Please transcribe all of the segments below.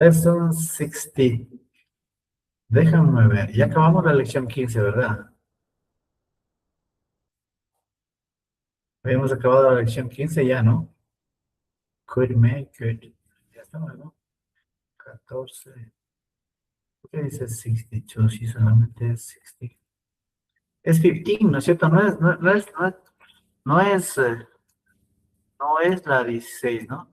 Lesson 60. Déjame ver. Ya acabamos la lección 15, ¿verdad? Habíamos acabado la lección 15 ya, ¿no? Could make, could. Ya estamos, ¿no? 14. ¿Por qué dice 62 si solamente es 60? Es 15, ¿no es cierto? No es la 16, ¿no?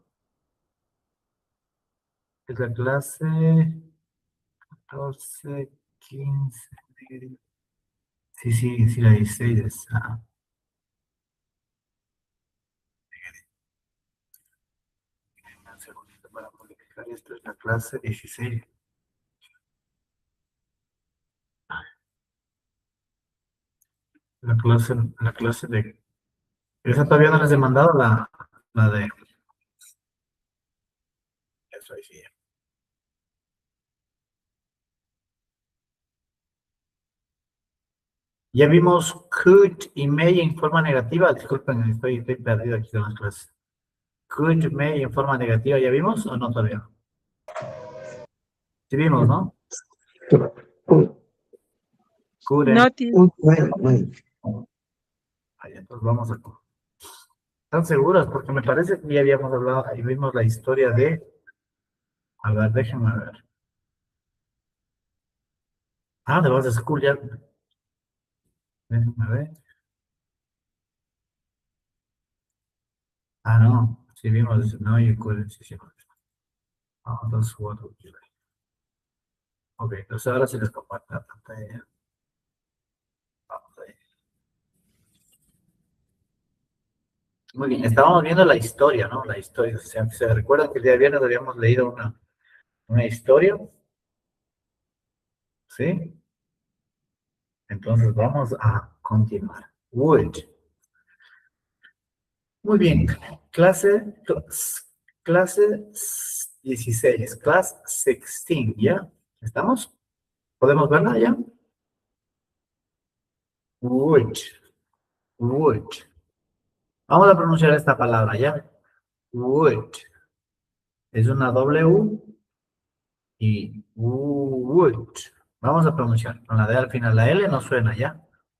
Es la clase 14, 15. Sí, la 16 es. Un segundito para modificar esto. Es la clase 16. La clase de. Esa todavía no les he mandado la de. Eso ahí sí. Ya vimos could y may en forma negativa. Disculpen, estoy perdido aquí con las clases. Could, may en forma negativa. ¿Ya vimos o no todavía? Sí vimos, ¿no? Could and. Entonces vamos a. ¿Están seguras? Porque me parece que ya habíamos hablado y vimos la historia de. A ver, déjenme ver. The was a school ya. Déjenme ver. No. Sí vimos. No, you couldn't. Sí. That's what would you like. Ok, entonces ahora sí les comparto la pantalla. Vamos ahí. Muy bien, estábamos viendo la historia, ¿no? La historia. O sea, ¿se recuerdan que el día viernes habíamos leído una historia? ¿Sí? Entonces vamos a continuar. Would. Muy bien. Clase 16. Class 16, ¿ya? ¿Estamos? ¿Podemos verla ya? Would. Would. Vamos a pronunciar esta palabra, ¿ya? Would. Es una W y would. Vamos a pronunciar. Con la D al final, la L no suena, ¿ya?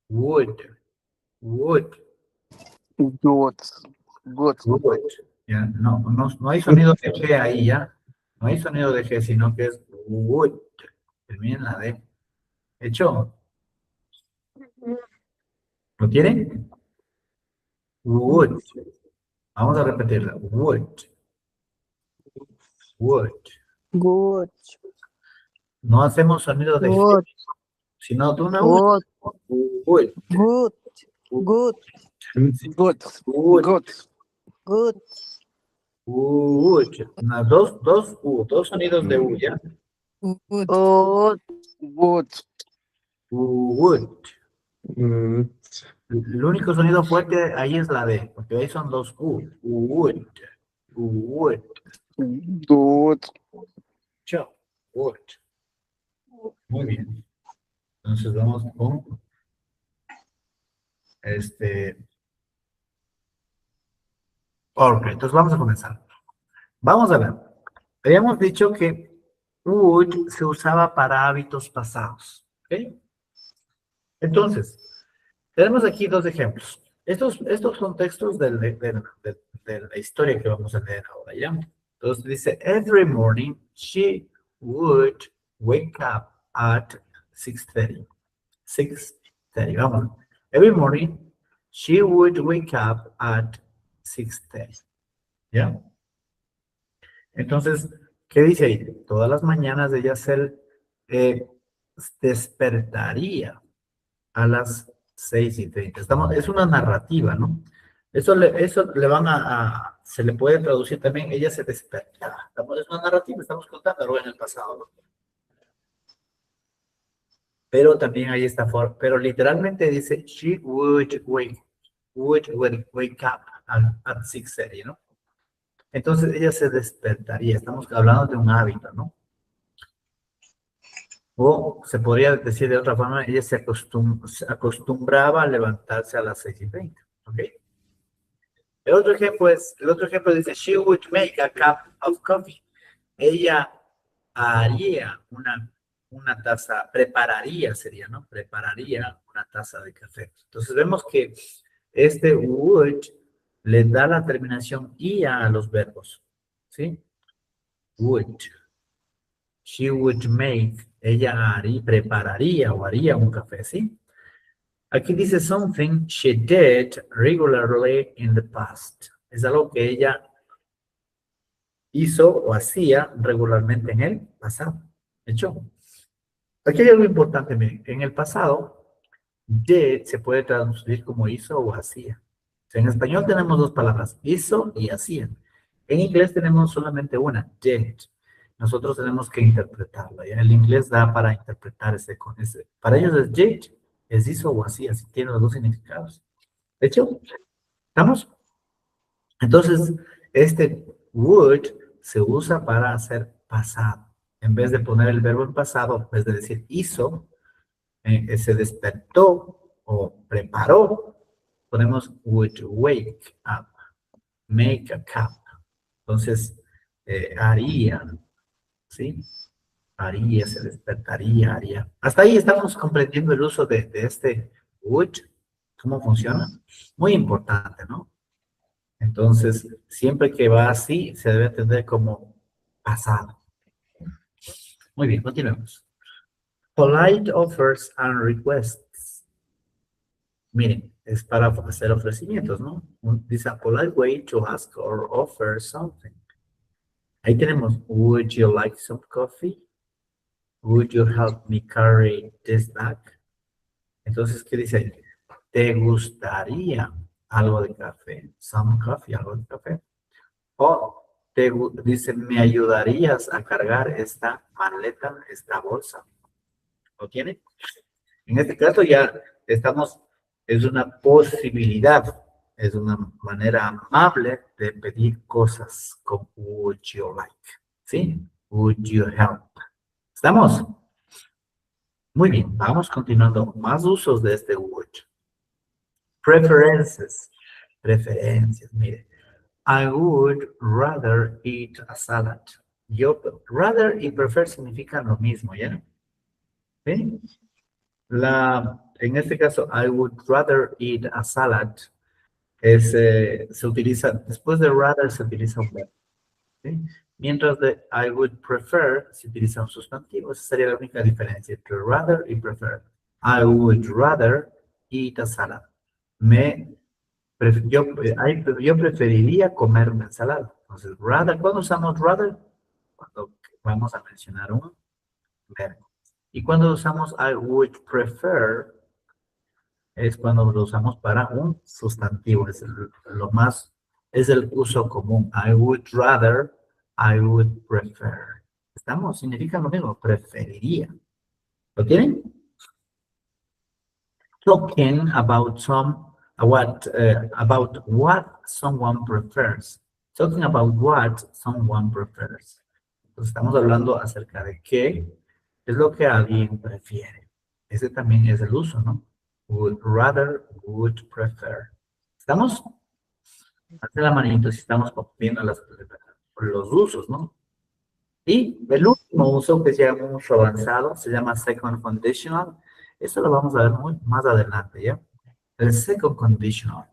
Would. Would. Good. Would. ¿Ya? No hay sonido de G ahí, ¿ya? No hay sonido de G, sino que es would. Termina en la D. ¿Hecho? ¿Lo tienen? Would. Vamos a repetirla. Would. Would. Good. No hacemos sonido de G, Good. sino de una Good. Would. Good. Good. Good. Would. Good. Would. Dos sonidos de U, ¿ya? Good. Good. Would. El único sonido fuerte ahí es la D, porque ahí son dos U. Would. Would. Good. Chao. Would. Muy bien. Entonces vamos con Ok, entonces vamos a comenzar. Vamos a ver. Habíamos dicho que would se usaba para hábitos pasados. ¿Ok? Entonces, tenemos aquí dos ejemplos. Estos son textos de la historia que vamos a leer ahora, ¿ya? Entonces dice, every morning she would wake up at 6:30. 6:30, vamos. Every morning she would wake up at 6:30. ¿Ya? Entonces, ¿qué dice ahí? Todas las mañanas ella se despertaría a las 6:30. Es una narrativa, ¿no? Eso le van se le puede traducir también, ella se despertaba. Es una narrativa, estamos contando algo en el pasado, ¿no? Pero también hay esta forma, pero literalmente dice, she would wake up at 6:30, ¿no? Entonces ella se despertaría, estamos hablando de un hábito, ¿no? O se podría decir de otra forma, ella se acostumbraba a levantarse a las 6:30, ¿ok? El otro ejemplo dice, she would make a cup of coffee. Ella haría una taza, prepararía sería, ¿no? Prepararía una taza de café. Entonces vemos que este would le da la terminación ia a los verbos, ¿sí? Would. She would make, ella haría, prepararía o haría un café, ¿sí? Aquí dice something she did regularly in the past. Es algo que ella hizo o hacía regularmente en el pasado. ¿Hecho? Aquí hay algo importante, miren. En el pasado, did se puede traducir como hizo o hacía. O sea, en español tenemos dos palabras, hizo y hacía. En inglés tenemos solamente una, did. Nosotros tenemos que interpretarla. ¿Ya? El inglés da para interpretar con ese. Para ellos es did, es hizo o hacía, si tiene los dos significados. ¿De hecho? ¿Estamos? Entonces, este would se usa para hacer pasado. En vez de poner el verbo en pasado, en vez de decir hizo, se despertó o preparó, ponemos would wake up, make a cup. Entonces, haría, ¿sí? Haría, se despertaría, haría. Hasta ahí estamos comprendiendo el uso de este would, cómo funciona. Muy importante, ¿no? Entonces, siempre que va así, se debe entender como pasado. Muy bien, continuemos. Polite offers and requests. Miren, es para hacer ofrecimientos, ¿no? Dice a polite way to ask or offer something. Ahí tenemos, would you like some coffee? Would you help me carry this bag? Entonces, ¿qué dice ahí? ¿Te gustaría algo de café? Some coffee, algo de café. O dice, ¿me ayudarías a cargar esta maleta, esta bolsa? ¿Lo tiene? En este caso ya estamos, es una posibilidad, es una manera amable de pedir cosas con would you like, ¿sí? Would you help? ¿Estamos? Muy bien, vamos continuando. Más usos de este would. Preferences. Preferencias, mire. I would rather eat a salad. Yo, rather y prefer significan lo mismo, ¿ya? ¿Sí? En este caso, I would rather eat a salad, se utiliza, después de rather se utiliza un verbo, ¿sí? Mientras de I would prefer se utiliza un sustantivo. Esa sería la única diferencia entre rather y prefer. I would rather eat a salad. Yo preferiría comer una ensalada. Entonces, rather, ¿cuándo usamos rather? Cuando vamos a mencionar un verbo. Y cuando usamos I would prefer, es cuando lo usamos para un sustantivo. Es es el uso común. I would rather, I would prefer. ¿Estamos? Significa lo mismo, preferiría. ¿Lo tienen? Talking about about what someone prefers. Talking about what someone prefers. Entonces, estamos hablando acerca de qué es lo que alguien prefiere. Ese también es el uso, ¿no? Would rather, would prefer. ¿Estamos? Hace la manito si estamos viendo los usos, ¿no? Y el último uso, que es ya un uso avanzado, se llama second conditional. Eso lo vamos a ver más adelante, ¿ya? El second conditional.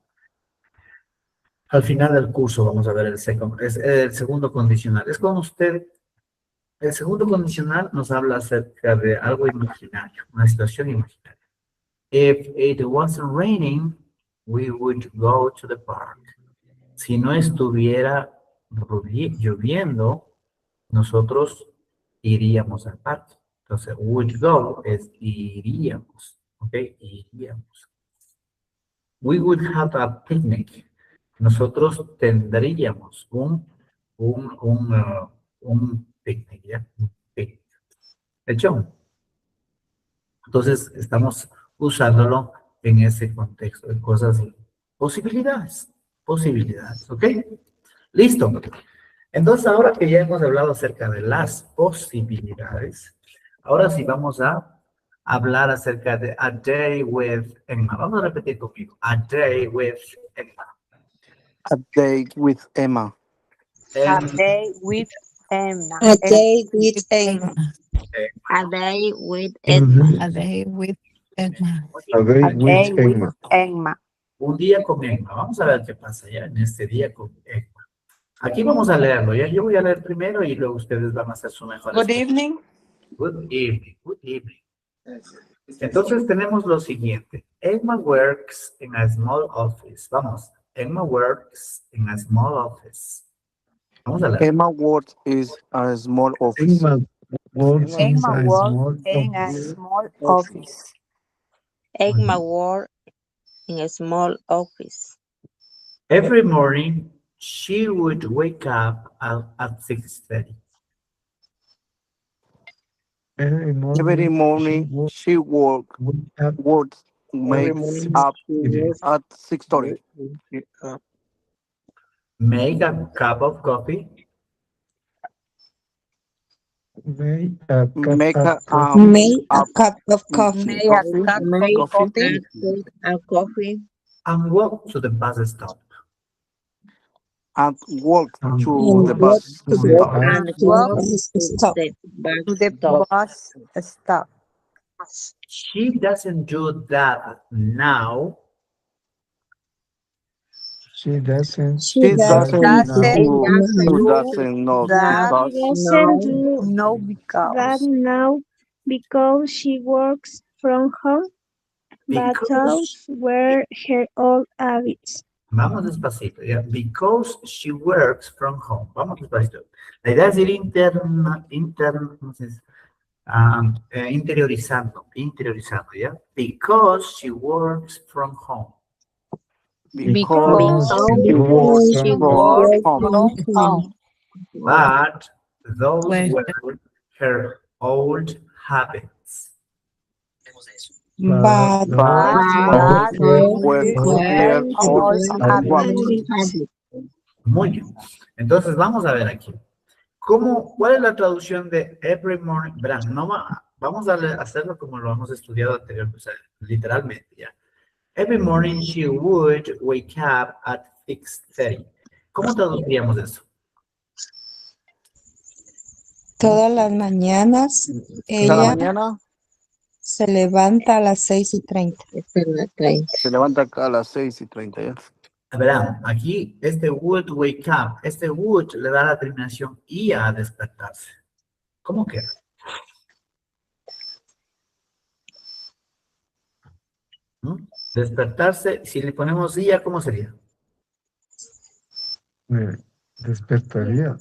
Al final del curso vamos a ver el segundo condicional. Es como el segundo condicional nos habla acerca de algo imaginario, una situación imaginaria. If it wasn't raining, we would go to the park. Si no estuviera lloviendo, nosotros iríamos al parque. Entonces, would go es iríamos, ¿ok? Iríamos. We would have a picnic. Nosotros tendríamos un picnic, ¿ya? Un picnic. ¿Hecho? Entonces, estamos usándolo en ese contexto de cosas, posibilidades, ¿ok? Listo. Entonces, ahora que ya hemos hablado acerca de las posibilidades, ahora sí vamos a hablar acerca de A Day with Emma. Vamos a repetir conmigo. A Day with Emma. A day with Emma. A day with Emma. A day with Emma. A day with Emma. Edma. A day with Emma. A day A day with with Emma. Emma. Un día con Emma. Vamos a ver qué pasa ya en este día con Emma. Aquí vamos a leerlo. Ya yo voy a leer primero y luego ustedes van a hacer su mejor Good esfuerzo. evening. Good evening. Good evening. Entonces tenemos lo siguiente. Emma works in a small office. Vamos. Emma works in a small office. Vamos a leer. Emma works is a small office. Emma works in Emma a works small in a office. small office. Egma work in a small office. Every morning, she would wake up at 6:30. Every Every morning she wake up works every makes morning up she works at 6:30. Make a cup of coffee. make a cup Make of a coffee. Make a up cup of coffee. Make a cup Coffee. of Coffee. coffee. And walk to the bus stop. And walk And to walk the bus to the stop. bus And Walk walk to to stop. the To the bus stop. bus stop. She doesn't do that now. She doesn't She do doesn't that doesn't know That that Doesn't do no that because now because she works from home, but those were her old habits. Vamos despacito, ya. Because she works from home. Vamos despacito. La idea es ir ¿cómo se dice? Interiorizando, ¿ya? Because she works from home. because she she works works from from home. home. But those Well. were her old habits. But But were her all old habits. Muy bien. Entonces, vamos a ver aquí. ¿Cuál es la traducción de every morning? Verán, vamos a hacerlo como lo hemos estudiado anteriormente, o sea, literalmente, ya. Every morning she would wake up at 6:30. ¿Cómo traduciríamos eso? Todas las mañanas Cada ella mañana se levanta a las 6:30. se levanta acá a las 6:30 ya. Verán, aquí este would wake up, este would le da la terminación y a despertarse. ¿Cómo queda? ¿Mm? Despertarse, si le ponemos IA, ¿cómo sería? Despertaría.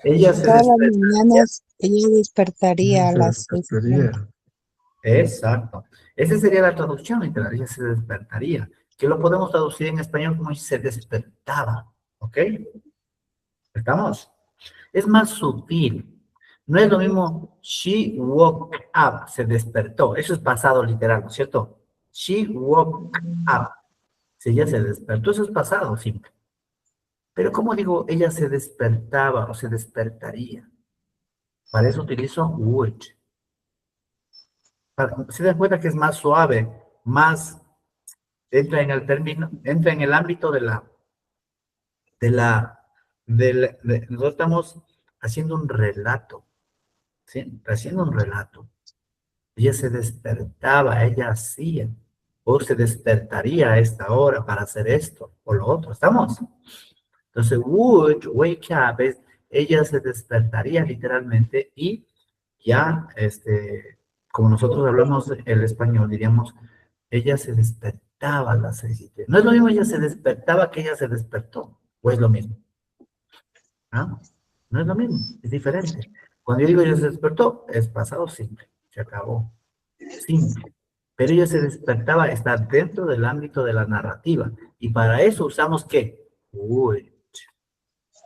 Ella se Todas las despertaría. mañanas ella despertaría a Se las 6:30. despertaría. Exacto. Esa sería la traducción literal, ella se despertaría. Que lo podemos traducir en español como se despertaba. ¿Ok? ¿Estamos? Es más sutil. No es lo mismo she woke up, se despertó. Eso es pasado literal, ¿no es cierto? She woke up. Si ella se despertó, eso es pasado simple. Pero como digo, ella se despertaba o se despertaría. Para eso utilizo would. Se dan cuenta que es más suave, más entra en el término, entra en el ámbito nosotros estamos haciendo un relato, ¿sí? Haciendo un relato. Ella se despertaba, ella hacía, o se despertaría a esta hora para hacer esto o lo otro, ¿estamos? Entonces, would wake up es, ella se despertaría literalmente y ya, como nosotros hablamos el español, diríamos, ella se despertaba a las 6:30. No es lo mismo ella se despertaba que ella se despertó, o es lo mismo. ¿Ah? No es lo mismo, es diferente. Cuando yo digo ella se despertó, es pasado simple, se acabó. Simple. Pero ella se despertaba, está dentro del ámbito de la narrativa. Y para eso usamos ¿qué? Would.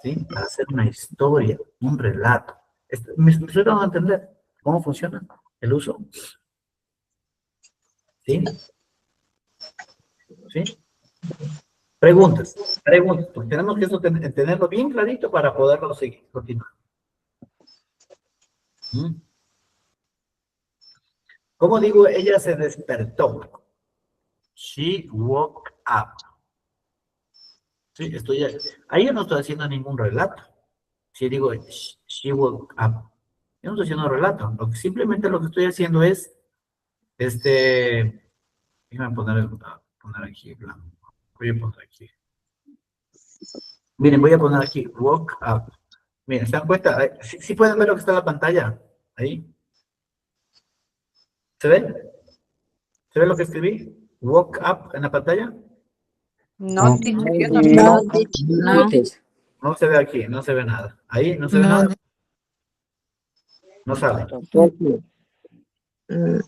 ¿Sí? Para hacer una historia, un relato. ¿Me estoy dando a entender cómo funciona el uso? ¿Sí? ¿Sí? Preguntas, porque tenemos que eso tenerlo bien clarito para poderlo seguir, continuar. ¿Cómo digo? Ella se despertó. She woke up. Sí, ahí yo no estoy haciendo ningún relato. Si digo, she woke up. Yo no estoy haciendo relato. Simplemente lo que estoy haciendo es, déjame poner aquí, blanco. Voy a poner aquí. Miren, voy a poner aquí, woke up. Miren, ¿se dan cuenta? ¿Sí pueden ver lo que está en la pantalla? Ahí. ¿Se ve? ¿Se ve lo que escribí? Woke up en la pantalla. No, No. teacher, yo no No, veo. teacher, No, no. teacher. No se ve aquí, no se ve nada. Ahí, no se ve No. nada. No sale. Mm,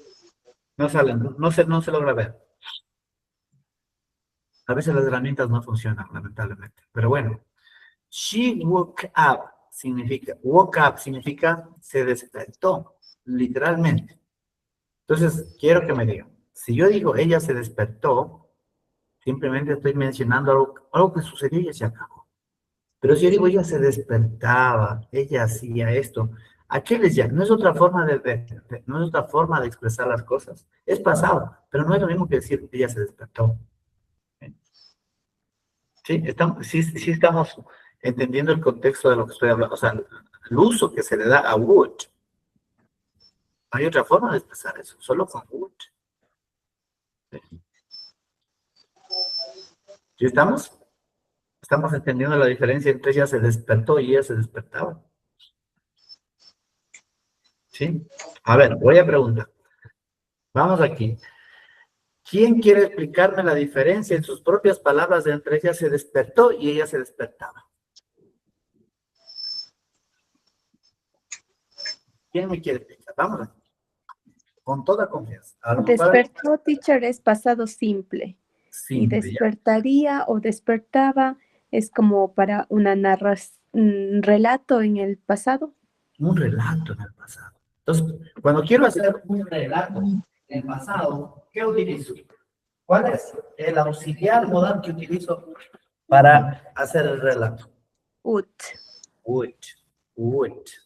No salen, no se logra ver. A veces las herramientas no funcionan, lamentablemente. Pero bueno, she woke up significa se despertó, literalmente. Entonces, quiero que me digan, si yo digo ella se despertó, simplemente estoy mencionando algo que sucedió y ya se acabó. Pero si yo digo ella se despertaba, ella hacía esto, aquel es ya, no es otra forma no es otra forma de expresar las cosas. Es pasado, pero no es lo mismo que decir ella se despertó. Sí, sí estamos entendiendo el contexto de lo que estoy hablando, o sea, el uso que se le da a would. Hay otra forma de expresar eso, solo con would. ¿Sí estamos? Estamos entendiendo la diferencia entre ella se despertó y ella se despertaba. ¿Sí? A ver, voy a preguntar. Vamos aquí. ¿Quién quiere explicarme la diferencia en sus propias palabras entre ella se despertó y ella se despertaba? ¿Quién me quiere explicar? Vamos aquí. Con toda confianza. A lo mejor Despertó, teacher, es pasado simple. Y simple, ¿ya? despertaría o despertaba es como para una relato en el pasado. Un relato en el pasado. Entonces, cuando quiero hacer un relato en el pasado, ¿qué utilizo? ¿Cuál es el auxiliar modal que utilizo para hacer el relato? Would. Would.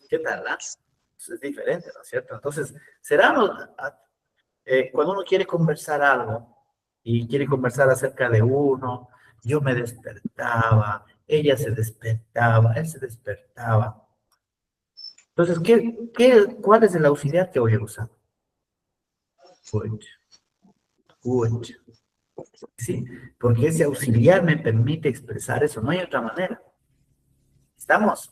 ¿Qué tal? Es diferente, ¿no es cierto? Entonces, cuando uno quiere conversar algo y quiere conversar acerca de uno, yo me despertaba, ella se despertaba, él se despertaba. Entonces, ¿cuál es el auxiliar que voy a usar? Would. Sí, porque ese auxiliar me permite expresar eso, no hay otra manera. ¿Estamos?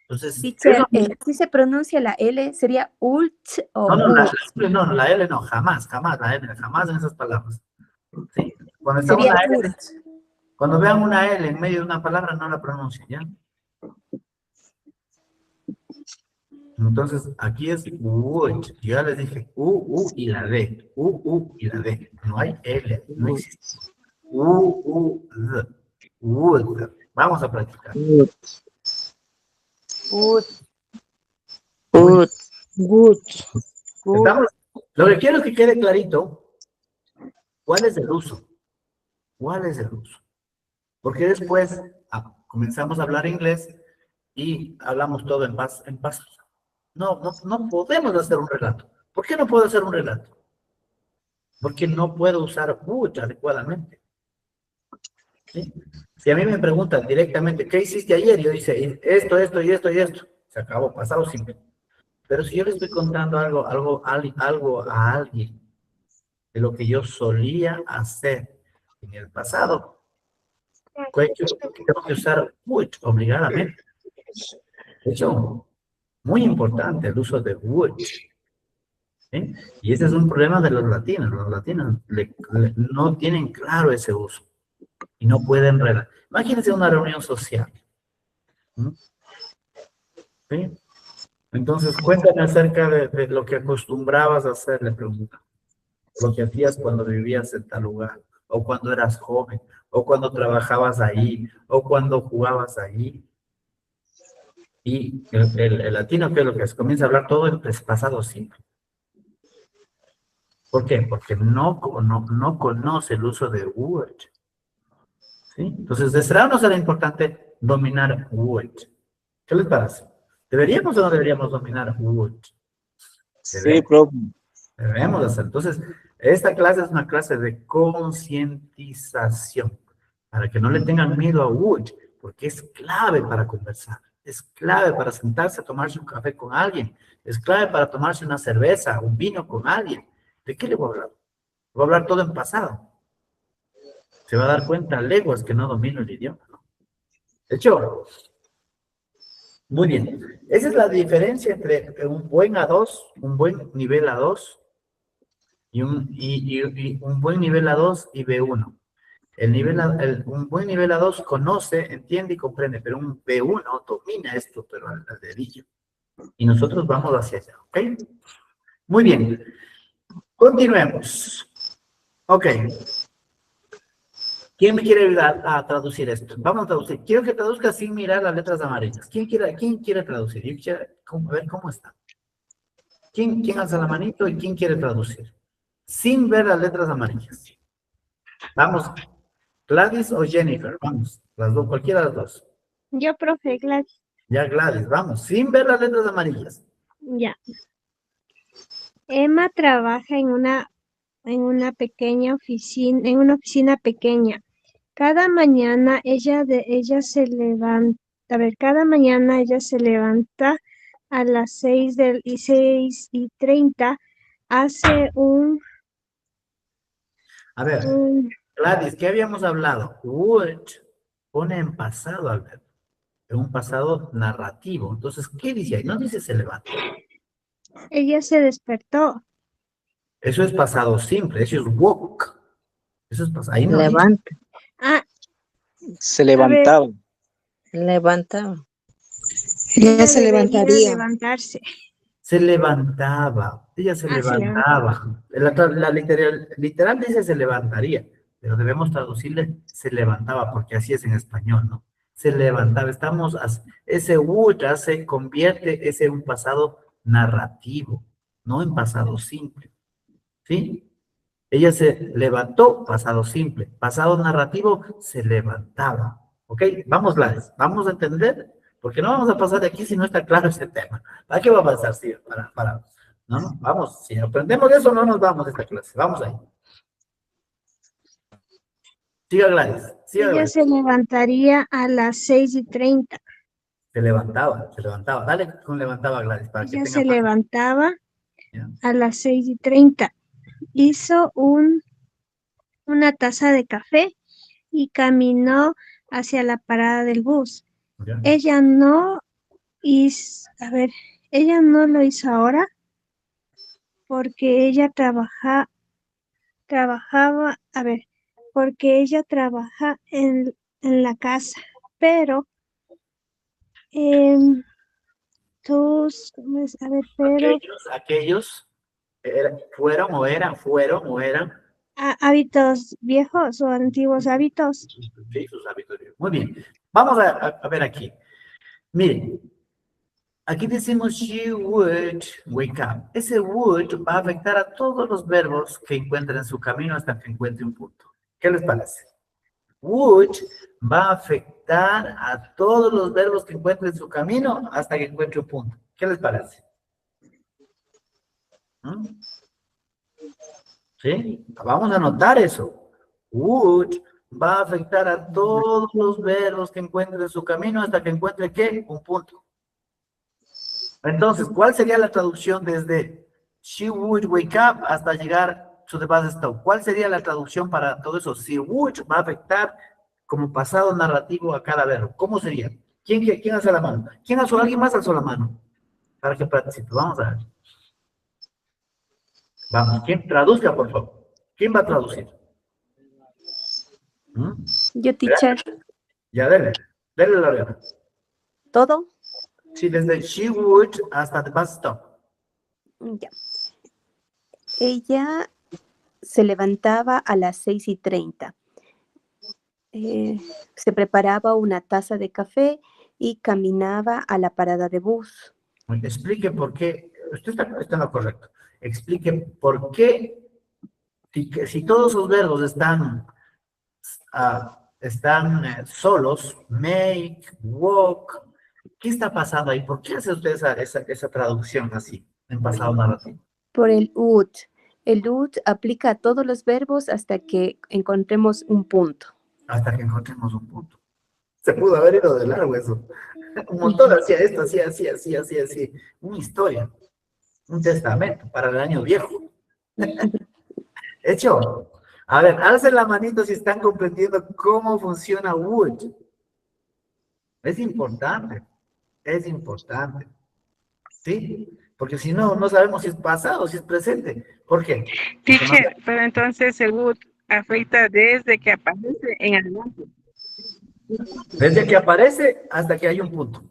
Entonces, Teacher, si se pronuncia la L, ¿sería ult o no, would? la L no, jamás la L, jamás en esas palabras. ¿Sí? Cuando estamos Sería la L, would. cuando vean una L en medio de una palabra, no la pronuncien, ¿ya? Entonces, aquí es would. Yo ya les dije y la D. Y la D. No hay L, no existe. D. Would. Vamos a practicar. Would. Good. Good. ¿Estamos? Lo que quiero es que quede clarito cuál es el uso. ¿Cuál es el uso? Porque después comenzamos a hablar inglés y hablamos todo en pasos. No podemos hacer un relato. ¿Por qué no puedo hacer un relato? Porque no puedo usar would adecuadamente. ¿Sí? Si a mí me preguntan directamente, ¿qué hiciste ayer? Yo dice, esto y esto. Se acabó, pasado simple. Pero si yo le estoy contando algo a alguien de lo que yo solía hacer en el pasado, tengo que usar would obligadamente. De hecho, muy importante el uso de would. ¿Sí? Y ese es un problema de los latinos. Los latinos no tienen claro ese uso y no pueden relatar. Imagínense una reunión social. ¿Sí? Entonces, cuéntame acerca de lo que acostumbrabas a hacer, le pregunta. Lo que hacías cuando vivías en tal lugar, o cuando eras joven, o cuando trabajabas ahí, o cuando jugabas ahí. Y el latino, ¿qué es lo que es? Comienza a hablar todo en pasado simple. ¿Por qué? Porque no conoce el uso de would. ¿Sí? Entonces, de será o no será importante dominar would. ¿Qué les parece? ¿Deberíamos o no deberíamos dominar would? Sí, profe. Debemos hacer. Entonces, esta clase es una clase de concientización, para que no le tengan miedo a would, porque es clave para conversar. es clave para sentarse a tomarse un café con alguien, es clave para tomarse una cerveza, un vino con alguien. ¿De qué le voy a hablar? Voy a hablar todo en pasado. Se va a dar cuenta leguas que no domino el idioma, ¿no? De hecho, muy bien. Esa es la diferencia entre un buen A2, un buen nivel A2 y un buen nivel A2 y B1. Un buen nivel A2 conoce, entiende y comprende, pero un B1 domina esto, pero al dedillo. Y nosotros vamos hacia allá, ¿ok? Muy bien. Continuemos. Ok. ¿Quién me quiere ayudar a traducir esto? Vamos a traducir. Quiero que traduzca sin mirar las letras amarillas. ¿Quién quiere traducir? Yo quiero ver cómo está. ¿Quién alza la manito y quién quiere traducir? Sin ver las letras amarillas. Vamos. Gladys o Jennifer. Vamos. Las dos, cualquiera de las dos. Yo, profe, Gladys. Ya, Gladys, vamos. Sin ver las letras amarillas. Ya. Emma trabaja en una pequeña oficina, en una oficina pequeña. Cada mañana ella se levanta, cada mañana ella se levanta a las 6:30, hace A ver, Gladys, ¿qué habíamos hablado? Would pone en pasado al verbo. En un pasado narrativo. Entonces, ¿qué dice ahí? No dice se levanta. ella se despertó. Eso es pasado simple, eso es woke. Eso es pasado. Ahí no dice. Levanta, Ah, Se levantaba. levantaba. Ella se debería levantaría. levantarse. Se levantaba. Ella se Se levantaba. La literal dice se levantaría, pero debemos traducirle se levantaba, porque así es en español, ¿no? Se levantaba. Ese would se convierte ese en un pasado narrativo, no en pasado simple. ¿Sí? Ella se levantó, pasado simple. Pasado narrativo, se levantaba. ¿Ok? Vamos, Gladys, vamos a entender, porque no vamos a pasar de aquí si no está claro ese tema. ¿Para qué va a pasar? Sí, no, vamos, si aprendemos eso, no nos vamos de esta clase. Vamos ahí. Siga, Gladys. Siga, Ella Gladys. se levantaría a las 6:30. Se levantaba. Dale con levantaba, Gladys, para que Ella tenga se más. levantaba Ya. a las 6:30. Hizo una taza de café y caminó hacia la parada del bus. Ya. Ella no lo hizo ahora porque porque ella trabaja en la casa, pero Aquellos fueron o eran. Hábitos viejos o antiguos hábitos. Sí, sus hábitos. Muy bien. Vamos a ver aquí. Miren, aquí decimos she would wake up. Ese would va a afectar a todos los verbos que encuentren en su camino hasta que encuentre un punto. ¿Qué les parece? Would va a afectar a todos los verbos que encuentren en su camino hasta que encuentre un punto. ¿Qué les parece? ¿Mm? ¿Sí? Vamos a anotar eso. Would va a afectar a todos los verbos que encuentre en su camino hasta que encuentre, ¿qué? Un punto. Entonces, ¿cuál sería la traducción desde she would wake up hasta llegar to the bus stop? ¿Cuál sería la traducción para todo eso? Si would va a afectar como pasado narrativo a cada verbo. ¿Cómo sería? ¿Quién alza la mano? ¿Alguien más alzó la mano? Para que participe. Vamos a ver. Vamos, ¿quién traduzca, por favor? ¿Quién va a traducir? ¿Mm? Yo, teacher. Ya, dele, Lorena. ¿Todo? Sí, desde she would hasta the bus stop. Ya. Ella se levantaba a las 6:30. Se preparaba una taza de café y caminaba a la parada de bus. Explique por qué, usted está en lo correcto. Explique por qué, si todos sus verbos están solos, make, walk, ¿qué está pasando ahí? ¿Por qué hace usted esa traducción así, en pasado narrativo? Por el would. El would aplica a todos los verbos hasta que encontremos un punto. Hasta que encontremos un punto. Se pudo haber ido de largo eso. Un montón hacía esto, así. Una historia, un testamento para el año viejo. Hecho. A ver, alcen la manito si están comprendiendo cómo funciona would. Es importante. ¿Sí? Porque si no, no sabemos si es pasado o si es presente. ¿Por qué? Teacher, pero entonces el would afecta desde que aparece en adelante. Desde que aparece hasta que hay un punto.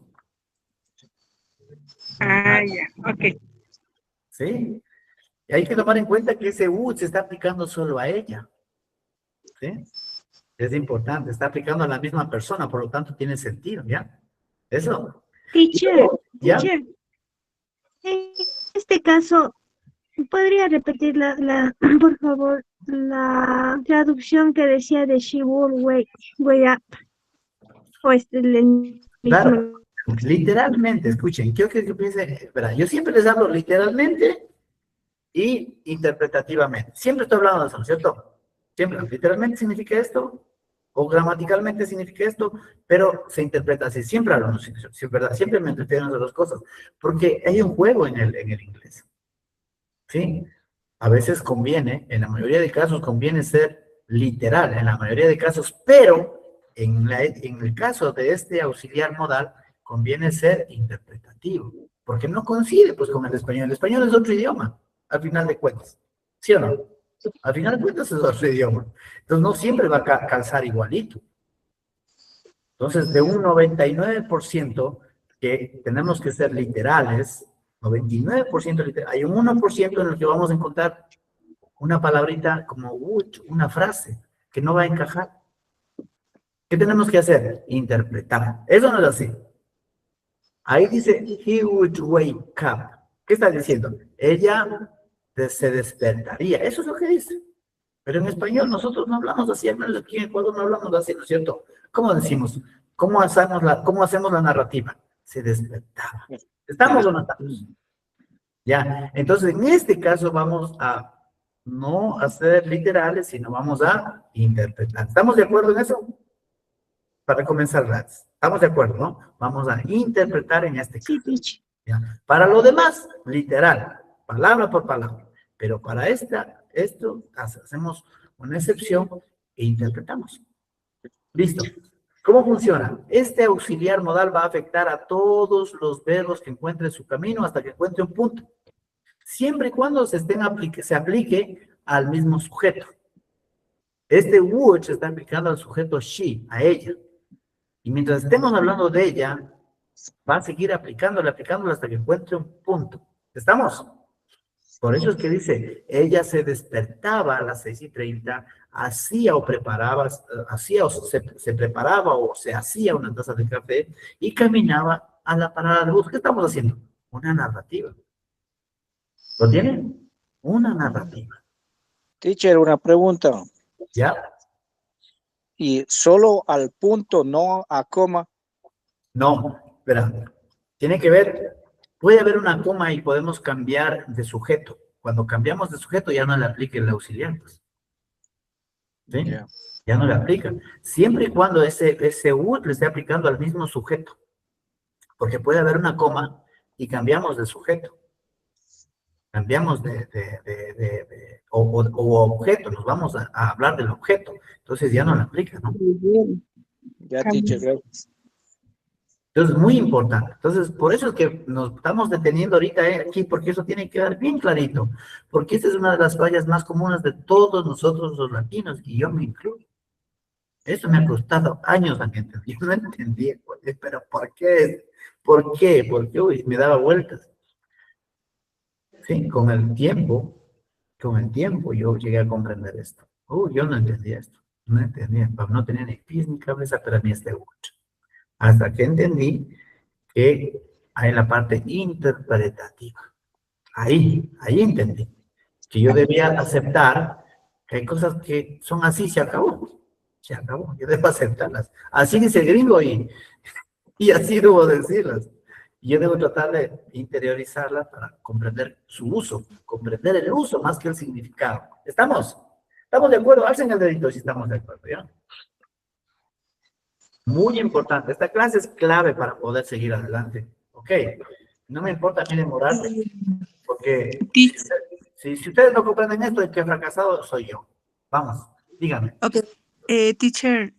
Ah, ya, ok. ¿Sí? Y hay que tomar en cuenta que ese would se está aplicando solo a ella. ¿Sí? Es importante, está aplicando a la misma persona, por lo tanto tiene sentido, ¿ya? Eso. Teacher, ¿Ya? teacher, en este caso, ¿podría repetir por favor, la traducción que decía de she will wake up? O es el mismo. Claro, literalmente, escuchen, quiero que piensen, verá, yo siempre les hablo literalmente y interpretativamente. Siempre estoy hablando de eso, ¿no es cierto? Siempre, literalmente significa esto, o gramaticalmente significa esto, pero se interpreta así. Siempre hablo, ¿no? Sí, ¿verdad? Siempre me entretengo en las dos cosas, porque hay un juego en el inglés. ¿Sí? A veces conviene, en la mayoría de casos conviene ser literal, en la mayoría de casos, pero en el caso de este auxiliar modal conviene ser interpretativo, porque no coincide pues con el español. El español es otro idioma, al final de cuentas, ¿sí o no? Al final de cuentas es otro idioma. Entonces no siempre va a calzar igualito. Entonces, de un 99% que tenemos que ser literales, 99% literal, hay un 1% en el que vamos a encontrar una palabrita como would, una frase que no va a encajar. ¿Qué tenemos que hacer? Interpretar. Eso no es así. Ahí dice, he would wake up. ¿Qué está diciendo? Ella se despertaría. Eso es lo que dice. Pero en español nosotros no hablamos así, al menos aquí en Ecuador no hablamos así, ¿no es cierto? ¿Cómo decimos? ¿Cómo hacemos la narrativa? Se despertaba. ¿Estamos o no estamos? Ya, entonces en este caso vamos a no hacer literales, sino vamos a interpretar. ¿Estamos de acuerdo en eso? Para comenzar, Rats. ¿Estamos de acuerdo, no? Vamos a interpretar en este caso. Sí, teacher. ¿Ya? Para lo demás, literal, palabra por palabra. Pero para esto hacemos una excepción e interpretamos. Listo. ¿Cómo funciona? Este auxiliar modal va a afectar a todos los verbos que encuentre en su camino hasta que encuentre un punto. Siempre y cuando se aplique al mismo sujeto. Este would se está aplicando al sujeto she, a ella. Y mientras estemos hablando de ella, va a seguir aplicándole hasta que encuentre un punto. ¿Estamos? Por eso es que dice, ella se despertaba a las 6:30, hacía o se preparaba o se hacía una taza de café y caminaba a la parada de bus. ¿Qué estamos haciendo? Una narrativa. ¿Lo tienen? Una narrativa. Teacher, una pregunta. ¿Ya? Y solo al punto, no a coma. No, espera. Tiene que ver, puede haber una coma y podemos cambiar de sujeto. Cuando cambiamos de sujeto ya no le aplica el auxiliar. Pues. ¿Sí? Yeah. Ya no le aplica. Siempre y cuando ese would le esté aplicando al mismo sujeto. Porque puede haber una coma y cambiamos de sujeto. Cambiamos o objeto, nos vamos a hablar del objeto. Entonces ya no le aplica, ¿no? Ya, teacher, gracias. Entonces, muy importante. Entonces, por eso es que nos estamos deteniendo ahorita aquí, porque eso tiene que quedar bien clarito. Porque esta es una de las fallas más comunes de todos nosotros los latinos, y yo me incluyo. Eso me ha costado años a que entendí. Yo no entendía, pero ¿por qué? ¿Por qué? Porque uy, me daba vueltas. Sí, con el tiempo yo llegué a comprender esto. Yo no entendía esto. No entendía, no tenía ni pies ni cabeza para mí este mucho. Hasta que entendí que hay la parte interpretativa. Ahí entendí. Que yo debía aceptar que hay cosas que son así, se acabó. Se acabó, yo debo aceptarlas. Así dice el gringo y así debo decirlas. Y yo debo tratar de interiorizarlas para comprender su uso, comprender el uso más que el significado. ¿Estamos? ¿Estamos de acuerdo? Alcen el dedito si estamos de acuerdo, ¿ya? Muy importante. Esta clase es clave para poder seguir adelante. Ok. No me importa a mí demorarme, porque si ustedes no comprenden esto, el que ha fracasado soy yo. Vamos, díganme. Ok, teacher,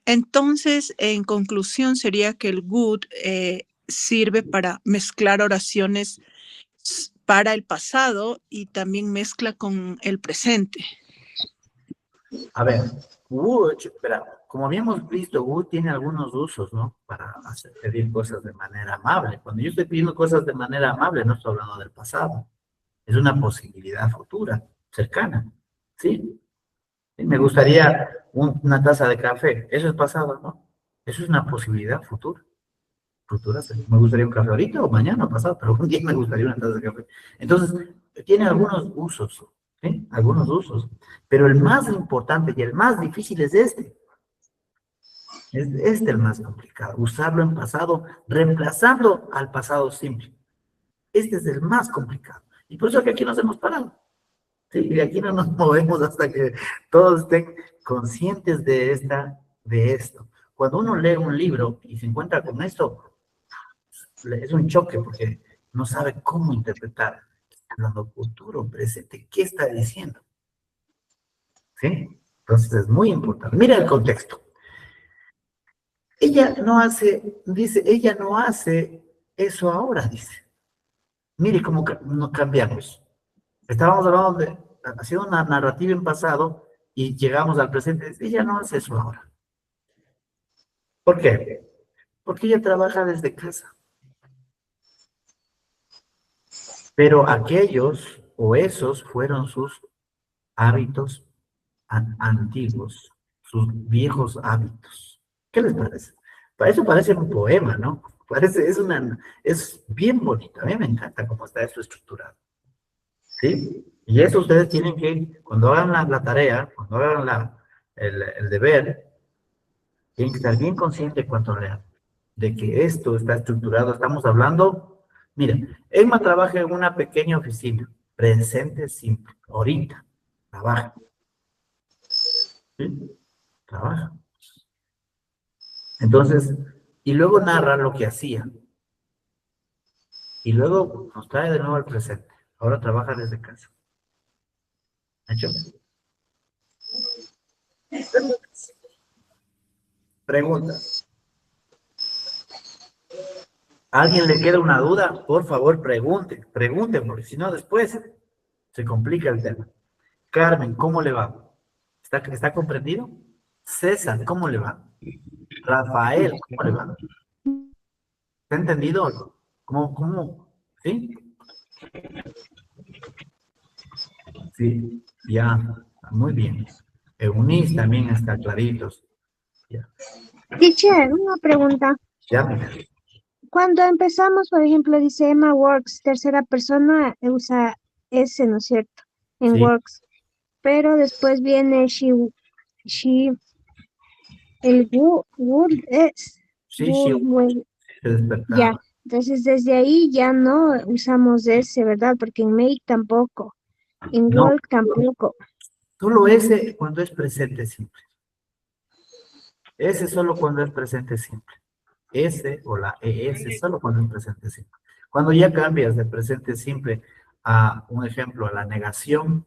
entonces, en conclusión, sería que el would sirve para mezclar oraciones para el pasado y también mezcla con el presente. A ver, would, espera, como habíamos visto, would tiene algunos usos, ¿no? Para pedir cosas de manera amable. Cuando yo estoy pidiendo cosas de manera amable, no estoy hablando del pasado. Es una posibilidad futura, cercana, ¿sí? Me gustaría una taza de café. Eso es pasado, ¿no? Eso es una posibilidad futura. Futura, sí. Me gustaría un café ahorita o mañana o pasado, pero un día me gustaría una taza de café. Entonces, tiene algunos usos, ¿sí? Algunos usos. Pero el más importante y el más difícil es este. Es este el más complicado. Usarlo en pasado, reemplazando al pasado simple. Este es el más complicado. Y por eso que aquí nos hemos parado. Sí, y aquí no nos movemos hasta que todos estén conscientes de esto. Cuando uno lee un libro y se encuentra con esto, es un choque porque no sabe cómo interpretar. Está hablando futuro, presente, ¿qué está diciendo? ¿Sí? Entonces es muy importante. Mira el contexto. Ella no hace eso ahora, dice. Mire cómo nos cambiamos. Estábamos hablando haciendo una narrativa en pasado y llegamos al presente. Ella no hace eso ahora. ¿Por qué? Porque ella trabaja desde casa. Pero aquellos o esos fueron sus hábitos antiguos, sus viejos hábitos. ¿Qué les parece? Para eso parece un poema, ¿no? Es bien bonito. A mí me encanta cómo está esto estructurado. ¿Sí? Y eso ustedes tienen que, cuando hagan la tarea, cuando hagan el deber, tienen que estar bien conscientes cuando lean de que esto está estructurado. Estamos hablando, mira, Emma trabaja en una pequeña oficina, presente simple, ahorita, trabaja. ¿Sí? Trabaja. Entonces, y luego narra lo que hacía. Y luego nos trae de nuevo al presente. Ahora trabaja desde casa. ¿Hecho? Preguntas. ¿A alguien le queda una duda? Por favor, pregunte, porque si no después se complica el tema. Carmen, ¿cómo le va? ¿Está comprendido? César, ¿cómo le va? Rafael, ¿cómo le va? ¿Está entendido? ¿Cómo? ¿Sí? Sí, ya, muy bien. Eunice también está claritos. Ya, Teacher, una pregunta. ya. Cuando empezamos, por ejemplo, dice Emma works, tercera persona usa S, ¿no es cierto? En Sí. works. Pero después viene el would es. Sí, se despertaba. Ya. Entonces desde ahí ya no usamos S, ¿verdad? Porque en make tampoco. En No. work tampoco. Solo ese cuando es presente simple. Ese solo cuando es presente simple. Ese o la ES solo cuando es presente simple. Cuando ya cambias de presente simple a un ejemplo, a la negación,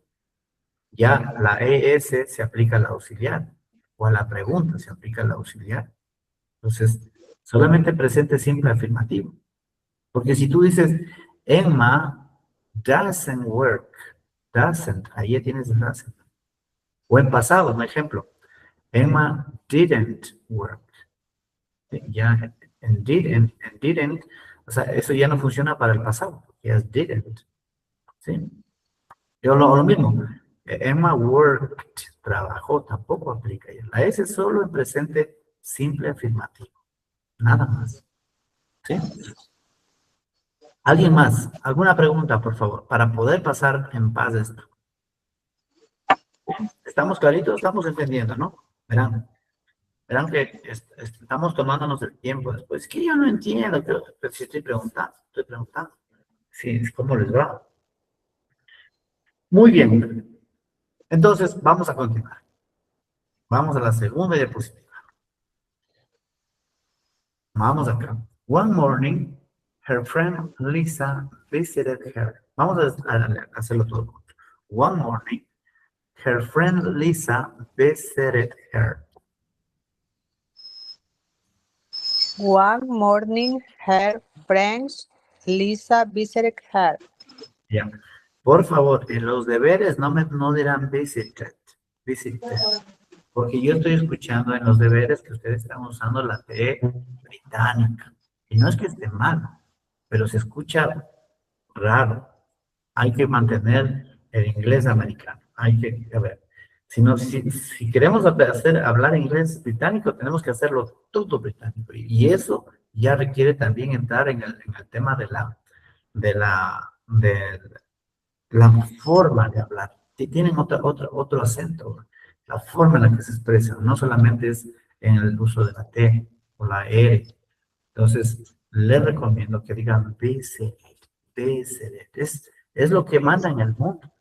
ya la ES se aplica al auxiliar, o a la pregunta se aplica al auxiliar. Entonces, solamente presente simple afirmativo. Porque si tú dices, Emma doesn't work, doesn't, ahí ya tienes el doesn't. O en pasado, un ejemplo, Emma didn't work. Ya, and didn't, o sea, eso ya no funciona para el pasado, ya es didn't. ¿Sí? Yo lo mismo, Emma worked, trabajó, tampoco aplica ya. La S es solo en presente simple afirmativo, nada más. ¿Sí? ¿Alguien más? ¿Alguna pregunta, por favor? Para poder pasar en paz esto. ¿Estamos claritos? Estamos entendiendo, ¿no? Verán que estamos tomándonos el tiempo después. Es que yo no entiendo, pero si estoy preguntando. Sí, ¿cómo les va? Muy bien. Entonces, vamos a continuar. Vamos a la segunda diapositiva. Vamos acá. One morning, her friend Lisa visited her. Vamos a hacerlo todo. One morning, her friend Lisa visited her. One morning, her friends Lisa visited her. Ya. Por favor, en los deberes no dirán visited, porque yo estoy escuchando en los deberes que ustedes están usando la T británica. Y no es que esté mal, pero se escucha raro. Hay que mantener el inglés americano. Hay que, a ver, si queremos hablar inglés británico, tenemos que hacerlo todo británico. Y eso ya requiere también entrar en el tema de la forma de hablar. Tienen otro acento, la forma en la que se expresan, no solamente es en el uso de la T o la R. Entonces, les recomiendo que digan visited. Es lo que manda en el mundo.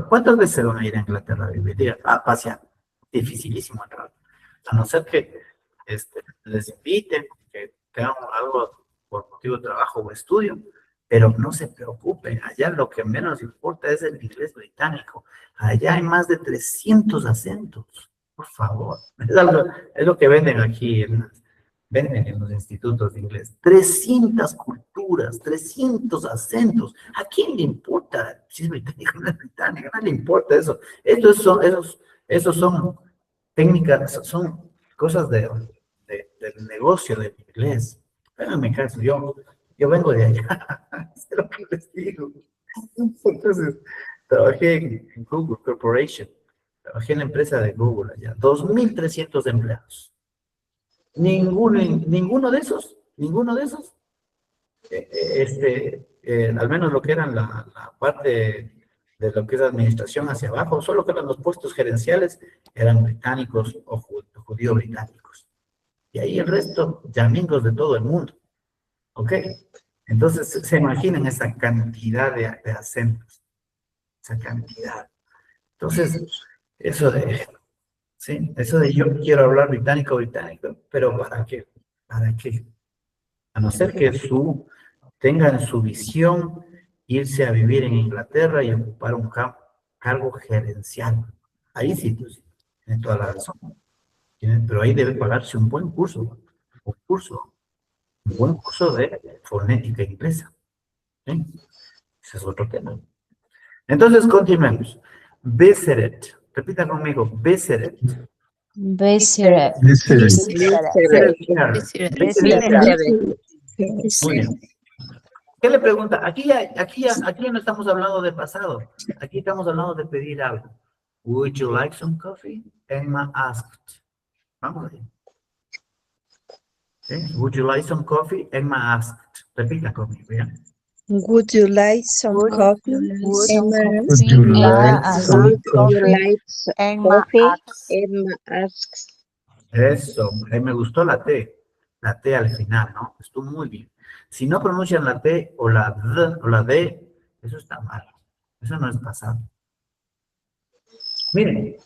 ¿Cuántas veces van a ir a Inglaterra a vivir? Pasear. Dificilísimo entrar. A no ser que les inviten, que tengan algo por motivo de trabajo o estudio, pero no se preocupen, allá lo que menos importa es el inglés británico. Allá hay más de 300 acentos, por favor. Es lo que venden aquí, venden en los institutos de inglés. 300 culturas, 300 acentos. ¿A quién le importa si es británico o no es británico? No le importa eso. Esos son técnicas, son cosas del negocio del inglés. Háganme caso, yo vengo de allá, es lo que les digo. Entonces, trabajé en Google Corporation, trabajé en la empresa de Google allá, 2.300 empleados. Ninguno de esos, al menos lo que eran la parte de lo que es administración hacia abajo, solo que eran los puestos gerenciales, eran británicos o judíos británicos. Y ahí el resto, yamingos de todo el mundo. ¿Ok? Entonces, se imaginan esa cantidad de acentos, esa cantidad. Entonces, eso de yo quiero hablar británico, pero ¿para qué? ¿Para qué? A no ser que tengan su visión irse a vivir en Inglaterra y ocupar un cargo gerencial. Ahí sí, pues, tiene toda la razón. Pero ahí debe pagarse un buen curso, un buen curso de fonética inglesa. ¿Sí? Ese es otro tema. Entonces, continuemos. Visited. Repita conmigo. Visited. Visited. Muy bien. ¿Qué le pregunta? Aquí no estamos hablando de pasado. Aquí estamos hablando de pedir algo. Would you like some coffee? Emma asked. Vamos ahí. ¿Sí? Would you like some coffee? Emma asked. Repita conmigo, ¿ya? Would you like some coffee? Would you like some coffee? Emma asks. Emma asks. Eso. Me gustó la T. La T al final, ¿no? Estuvo muy bien. Si no pronuncian la T o la D o la D, eso está mal. Eso no es pasado. Miren.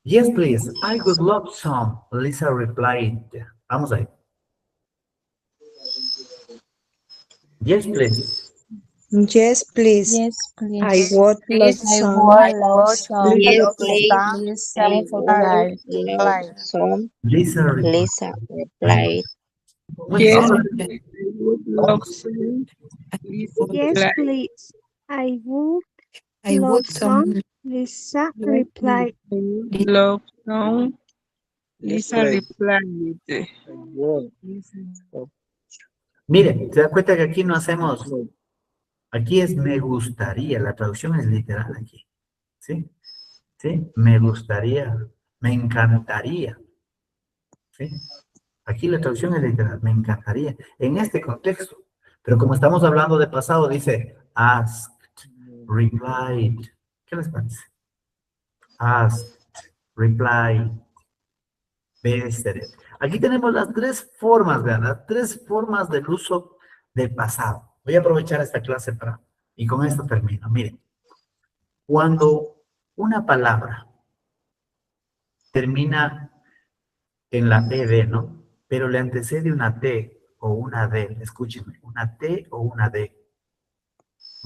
Yes, please. I would love some. Lisa replied. Vamos ahí. Yes, please. Yes, please. Yes, please. I would love some. Yes, please. Lisa replied. Lisa replied. Yes, Vamos. Yes, please. I would I love would some. Lisa replied. love song. Lisa replied. Miren, ¿se da cuenta que aquí no hacemos? Aquí es me gustaría, la traducción es literal aquí. ¿Sí? ¿Sí? Me gustaría, me encantaría. ¿Sí? Aquí la traducción es literal, me encantaría. En este contexto. Pero como estamos hablando de pasado, dice asked, replied. ¿Qué les parece? Asked, replied, visited. Aquí tenemos las tres formas, vean, las tres formas del uso del pasado. Voy a aprovechar esta clase y con esto termino. Miren, cuando una palabra termina en la ed, ¿no? pero le antecede una T o una D. Escúchenme, una T o una D.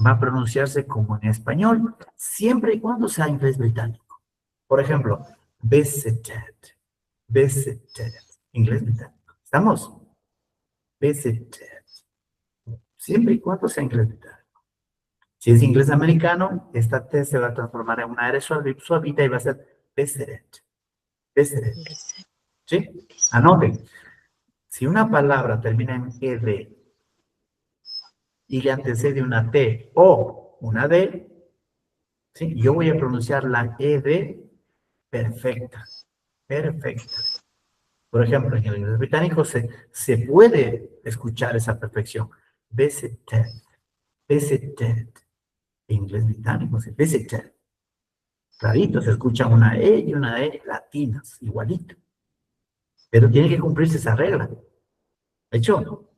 Va a pronunciarse como en español, siempre y cuando sea inglés británico. Por ejemplo, visited, visited, inglés británico. ¿Estamos? Visited. Siempre y cuando sea inglés británico. Si es inglés americano, esta T se va a transformar en una R suavita y va a ser visited. Visited. ¿Sí? Anoten. Si una palabra termina en ED y le antecede una T o una D, ¿sí? Yo voy a pronunciar la ED perfecta. Perfecta. Por ejemplo, en el inglés británico se puede escuchar esa perfección. Visited. Visited. En inglés británico se visited. Clarito, se escucha una E y una E latinas, igualito. Pero tiene que cumplirse esa regla. De hecho,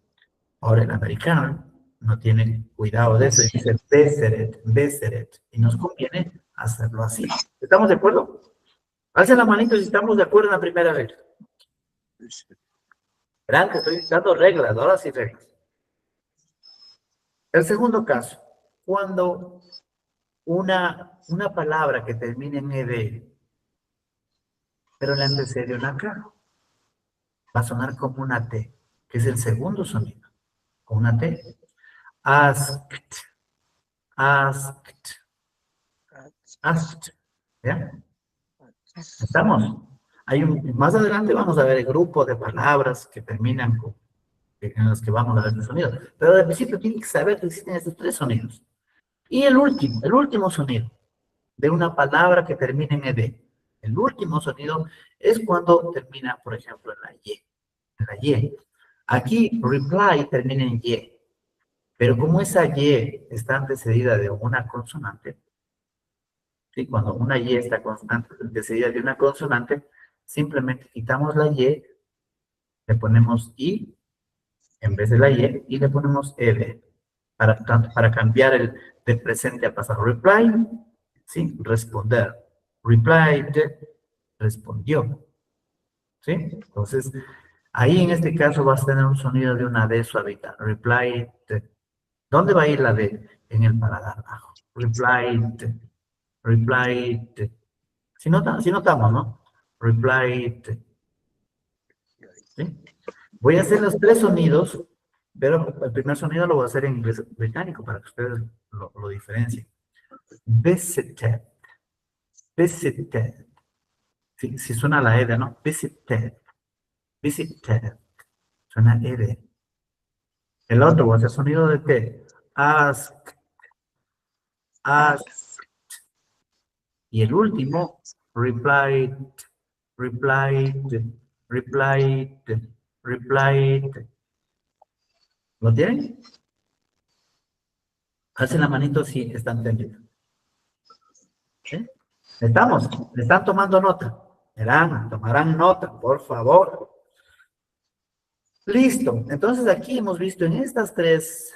ahora el americano no tiene cuidado de eso y dice visited, visited. Y nos conviene hacerlo así. ¿Estamos de acuerdo? Alcen la manito si estamos de acuerdo en la primera regla. Verán que estoy dando reglas, ahora sí reglas. El segundo caso, cuando una palabra que termine en ED, pero le antecede una K, va a sonar como una T, que es el segundo sonido, con una T. Asked, asked, asked, ¿ya? ¿Estamos? Más adelante vamos a ver el grupo de palabras que terminan en los que vamos a ver el sonido. Pero al principio tienen que saber que existen estos tres sonidos. Y el último sonido de una palabra que termine en ED. El último sonido es cuando termina, por ejemplo, en la Y. En la Y. Aquí, reply termina en Y. Pero como esa Y está antecedida de una consonante, ¿sí? Cuando una Y está antecedida de una consonante, simplemente quitamos la Y, le ponemos I en vez de la Y le ponemos ED. Para cambiar el de presente a pasado. Reply, ¿sí? Responder. Replied, respondió. ¿Sí? Entonces, ahí en este caso vas a tener un sonido de una D suavita. Replied. ¿Dónde va a ir la D? En el paladar bajo. Replied. Replied. Si notamos, ¿no? Replied. ¿Sí? Voy a hacer los tres sonidos, pero el primer sonido lo voy a hacer en inglés británico para que ustedes lo diferencien. Visited. Visited. Si suena la ED, ¿no? Visited. Visited. Suena ED. El otro va a hacer sonido de T. Asked. Asked. Y el último, replied. Replied. Replied. Replied. ¿Lo tienen? Hacen la manito si están entendiendo. ¿Sí? ¿Estamos? ¿Le están tomando nota? Verán, tomarán nota, por favor. Listo. Entonces aquí hemos visto en estos tres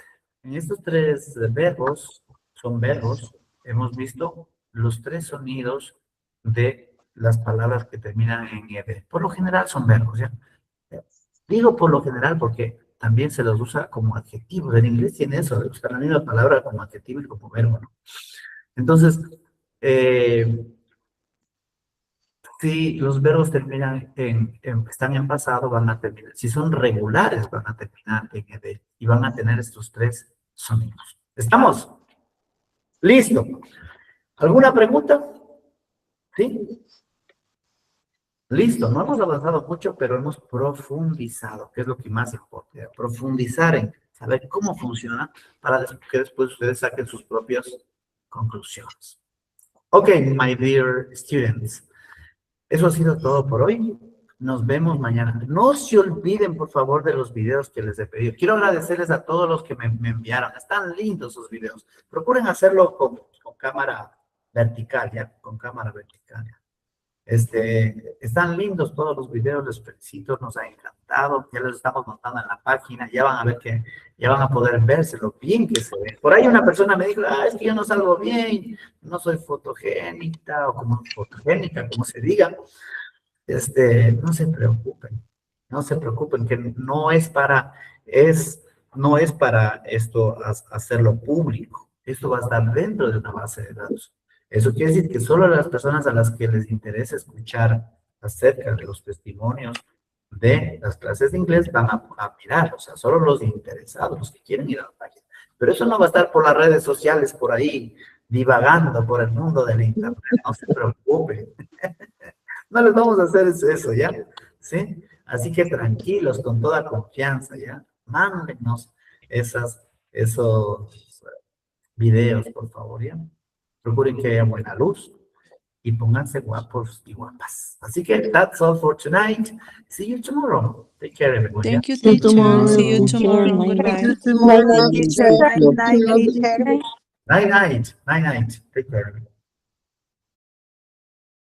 verbos, son verbos, hemos visto los tres sonidos de las palabras que terminan en ED. Por lo general son verbos, ¿ya? Digo por lo general porque también se los usa como adjetivos. En inglés tiene eso, de usar la misma palabra como adjetivo y como verbo, ¿no? Entonces, si los verbos terminan están en pasado, van a terminar. Si son regulares, van a terminar en ED y van a tener estos tres sonidos. ¿Estamos? Listo. ¿Alguna pregunta? ¿Sí? Listo, no hemos avanzado mucho, pero hemos profundizado, que es lo que más importa. Profundizar en saber cómo funciona para que después ustedes saquen sus propias conclusiones. Ok, my dear students. Eso ha sido todo por hoy. Nos vemos mañana. No se olviden, por favor, de los videos que les he pedido. Quiero agradecerles a todos los que me enviaron. Están lindos esos videos. Procuren hacerlo con cámara vertical, ya, con cámara vertical. Están lindos todos los videos, les felicito, nos ha encantado, ya los estamos montando en la página, ya van a ver que, ya van a poder verse lo bien que se ve. Por ahí una persona me dijo, es que yo no salgo bien, no soy fotogénica, o como fotogénica, como se diga. No se preocupen, No se preocupen, que no es para esto hacerlo público. Esto va a estar dentro de una base de datos. Eso quiere decir que solo las personas a las que les interesa escuchar acerca de los testimonios de las clases de inglés van a mirar, o sea, solo los interesados, los que quieren ir a la página. Pero eso no va a estar por las redes sociales, por ahí, divagando por el mundo del internet, no se preocupen. No les vamos a hacer eso, ¿ya? ¿Sí? Así que tranquilos, con toda confianza, ¿ya? Mándenos esos videos, por favor, ¿ya? Procuren que haya buena luz y pónganse guapos y guapas. Así que that's all for tonight. See you tomorrow. Take care, everyone. Thank you, See you teacher. tomorrow. See you Teacher. tomorrow. Night Goodbye. Night, night, teacher. Night, night, teacher. Night, night. Night, night. Take care.